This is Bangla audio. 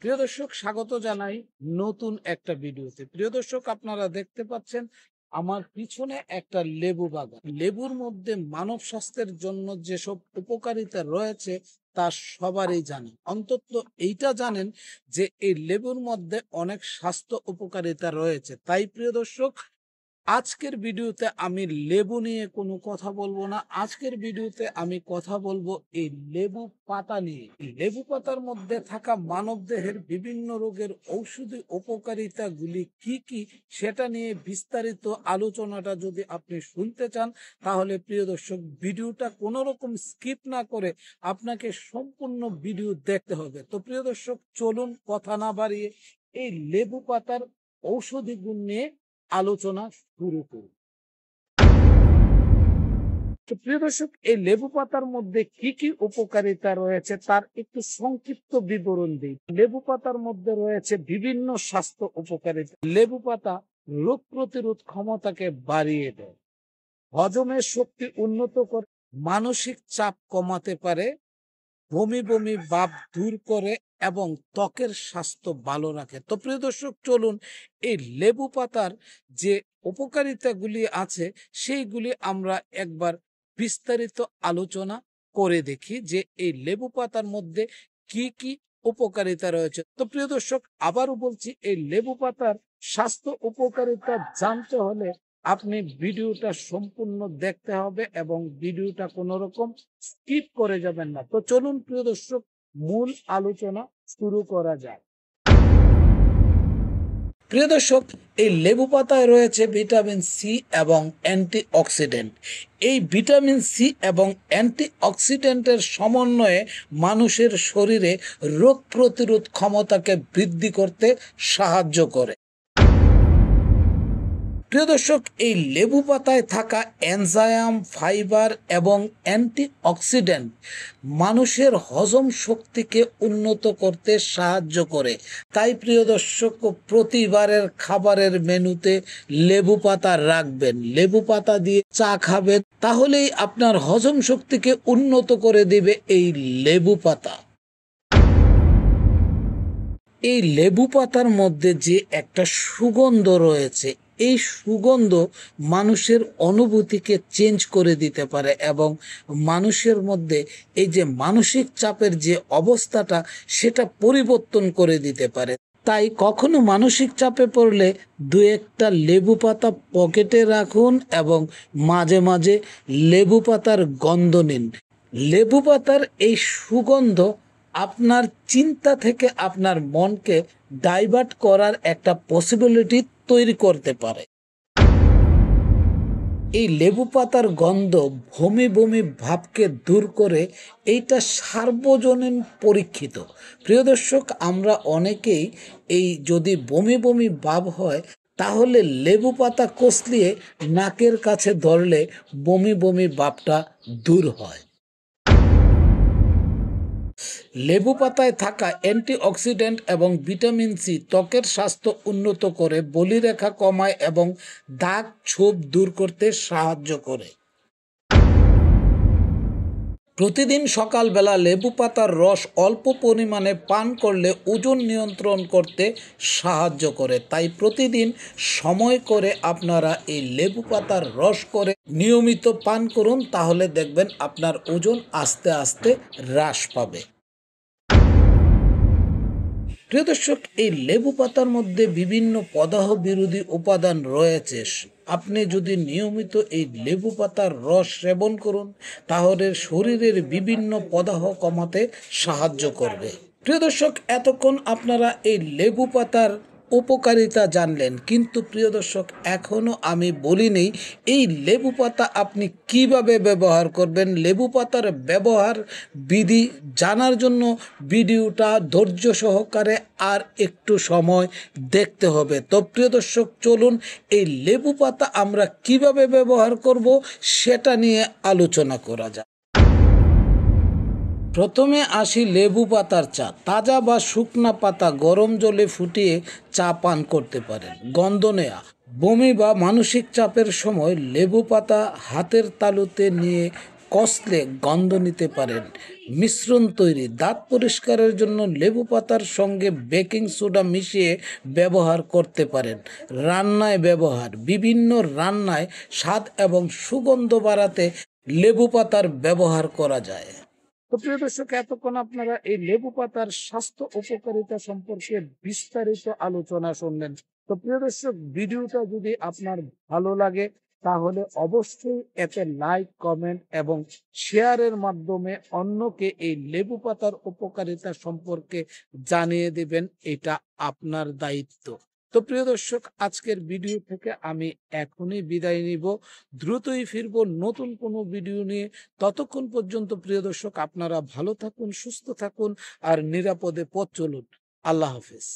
প্রিয় দর্শক, স্বাগত জানাই নতুন একটা ভিডিওতে। প্রিয় দর্শক, আপনারা দেখতে পাচ্ছেন আমার পিছনে একটা লেবু বাগান। লেবুর মধ্যে মানব স্বাস্থ্যের জন্য যেসব উপকারিতা রয়েছে তা সবারই জানেন। অন্তত এইটা জানেন যে এই লেবুর মধ্যে অনেক স্বাস্থ্য উপকারিতা রয়েছে। তাই প্রিয় দর্শক, আজকের ভিডিওতে আমি লেবু নিয়ে কোনো কথা বলবো না। আজকের ভিডিওতে আমি কথা বলবো এই লেবু পাতা নিয়ে। লেবু পাতার মধ্যে থাকা মানবদেহের বিভিন্ন রোগের ঔষধি উপকারিতা গুলি কি কি সেটা নিয়ে বিস্তারিত আলোচনাটা যদি আপনি শুনতে চান, তাহলে প্রিয় দর্শক, ভিডিওটা কোনো রকম স্কিপ না করে আপনাকে সম্পূর্ণ ভিডিও দেখতে হবে। তো প্রিয় দর্শক, চলুন কথা না বাড়িয়ে এই লেবু পাতার ঔষধি গুণ নিয়ে আলোচনা শুরু করি। তো প্রিয় দর্শক, এই লেবু পাতার মধ্যে কি কি উপকারিতা রয়েছে তার একটু সংক্ষিপ্ত বিবরণ দিই। লেবু পাতার মধ্যে রয়েছে বিভিন্ন স্বাস্থ্য উপকারিতা। লেবু পাতা রোগ প্রতিরোধ ক্ষমতাকে বাড়িয়ে দেয়, হজমের শক্তি উন্নত করে, মানসিক চাপ কমাতে পারে, বমি বমি ভাব দূর করে এবং ত্বকের স্বাস্থ্য ভালো রাখে। তো প্রিয় দর্শক, চলুন এই লেবু পাতার যে উপকারিতাগুলি আছে সেইগুলি আমরা একবার বিস্তারিত আলোচনা করে দেখি যে এই লেবু পাতার মধ্যে কি কি উপকারিতা রয়েছে। তো প্রিয় দর্শক, আবারও বলছি, এই লেবু পাতার স্বাস্থ্য উপকারিতা জানতে হলে আপনি ভিডিওটা সম্পূর্ণ দেখতে হবে এবং ভিডিওটা কোনো রকম স্কিপ করে যাবেন না। তো চলুন প্রিয় দর্শক, মূল আলোচনা শুরু করা যায়। প্রিয় দর্শক, এই লেবু পাতায় রয়েছে ভিটামিন সি এবং অ্যান্টিঅক্সিডেন্ট। এই ভিটামিন সি এবং অ্যান্টিঅক্সিডেন্টের সমন্বয়ে মানুষের শরীরে রোগ প্রতিরোধ ক্ষমতাকে বৃদ্ধি করতে সাহায্য করে। প্রিয় দর্শক, এই লেবু পাতায় থাকা এনজাইম, ফাইবার এবং অ্যান্টিঅক্সিডেন্ট মানুষের হজম শক্তিকে উন্নত করতে সাহায্য করে। তাই প্রিয় দর্শক, প্রতিবারের খাবারের মেনুতে লেবু পাতা রাখবেন। লেবু পাতা দিয়ে চা খাবেন, তাহলেই আপনার হজম শক্তিকে উন্নত করে দিবে এই লেবু পাতা। এই লেবু পাতার মধ্যে যে একটা সুগন্ধ রয়েছে, এই সুগন্ধ মানুষের অনুভূতিকে চেঞ্জ করে দিতে পারে এবং মানুষের মধ্যে এই যে মানসিক চাপের যে অবস্থাটা সেটা পরিবর্তন করে দিতে পারে। তাই কখনো মানসিক চাপে পড়লে দু একটা লেবু পাতা পকেটে রাখুন এবং মাঝে মাঝে লেবু পাতার গন্ধ নিন। লেবু পাতার এই সুগন্ধ আপনার চিন্তা থেকে আপনার মনকে ডাইভার্ট করার একটা পসিবিলিটি তৈরি করতে পারে। এই লেবু পাতার গন্ধ বমি বমি ভাবকে দূর করে, এইটা সার্বজনীন পরীক্ষিত। প্রিয় দর্শক, আমরা অনেকেই এই যদি বমি বমি ভাব হয় তাহলে লেবু পাতা কষলিয়ে নাকের কাছে ধরলে বমি বমি ভাবটা দূর হয়। লেবু পাতায় থাকা অ্যান্টিঅক্সিডেন্ট এবং ভিটামিন সি ত্বকের স্বাস্থ্য উন্নত করে, বলিরেখা কমায় এবং দাগ ছোপ দূর করতে সাহায্য করে। প্রতিদিন সকালবেলা লেবু পাতার রস অল্প পরিমাণে পান করলে ওজন নিয়ন্ত্রণ করতে সাহায্য করে। তাই প্রতিদিন সময় করে আপনারা এই লেবু পাতার রস করে নিয়মিত পান করুন, তাহলে দেখবেন আপনার ওজন আস্তে আস্তে হ্রাস পাবে। প্রিয় দর্শক, এই লেবু পাতার মধ্যে বিভিন্ন প্রদাহ বিরোধী উপাদান রয়েছে। আপনি যদি নিয়মিত এই লেবু পাতার রস সেবন করুন, তাহলে শরীরের বিভিন্ন প্রদাহ কমাতে সাহায্য করবে। প্রিয় দর্শক, এতক্ষণ আপনারা এই লেবু পাতার উপকারিতা জানলেন, কিন্তু প্রিয় দর্শক, এখনও আমি বলিনি এই লেবু পাতা আপনি কিভাবে ব্যবহার করবেন। লেবু পাতার ব্যবহার বিধি জানার জন্য ভিডিওটা ধৈর্য সহকারে আর একটু সময় দেখতে হবে। তো প্রিয় দর্শক, চলুন এই লেবু পাতা আমরা কিভাবে ব্যবহার করব সেটা নিয়ে আলোচনা করা যাক। প্রথমে আসি লেবু পাতার চা। তাজা বা শুকনা পাতা গরম জলে ফুটিয়ে চা পান করতে পারেন। গন্ধ নেয়া, বমি বা মানসিক চাপের সময় লেবু পাতা হাতের তালুতে নিয়ে কষলে গন্ধ নিতে পারেন। মিশ্রণ তৈরি। দাঁত পরিষ্কারের জন্য লেবু পাতার সঙ্গে বেকিং সোডা মিশিয়ে ব্যবহার করতে পারেন। রান্নায় ব্যবহার। বিভিন্ন রান্নায় স্বাদ এবং সুগন্ধ বাড়াতে লেবু পাতার ব্যবহার করা যায়। তো প্রিয় দর্শক, এতক্ষণ আপনারা এই লেবু পাতার স্বাস্থ্য উপকারিতা সম্পর্কে বিস্তারিত আলোচনা শুনলেন। তো প্রিয় দর্শক, ভিডিওটা যদি আপনার ভালো লাগে তাহলে অবশ্যই এতে লাইক, কমেন্ট এবং শেয়ারের মাধ্যমে অন্যকে এই লেবু পাতার উপকারিতা সম্পর্কে জানিয়ে দিবেন। এটা আপনার দায়িত্ব। তো প্রিয় দর্শক, আজকের ভিডিও থেকে আমি এখনই বিদায় নিব। দ্রুতই ফিরবো নতুন কোনো ভিডিও নিয়ে। ততক্ষণ পর্যন্ত প্রিয় দর্শক, আপনারা ভালো থাকুন, সুস্থ থাকুন আর নিরাপদে পথ চলুন। আল্লাহ হাফেজ।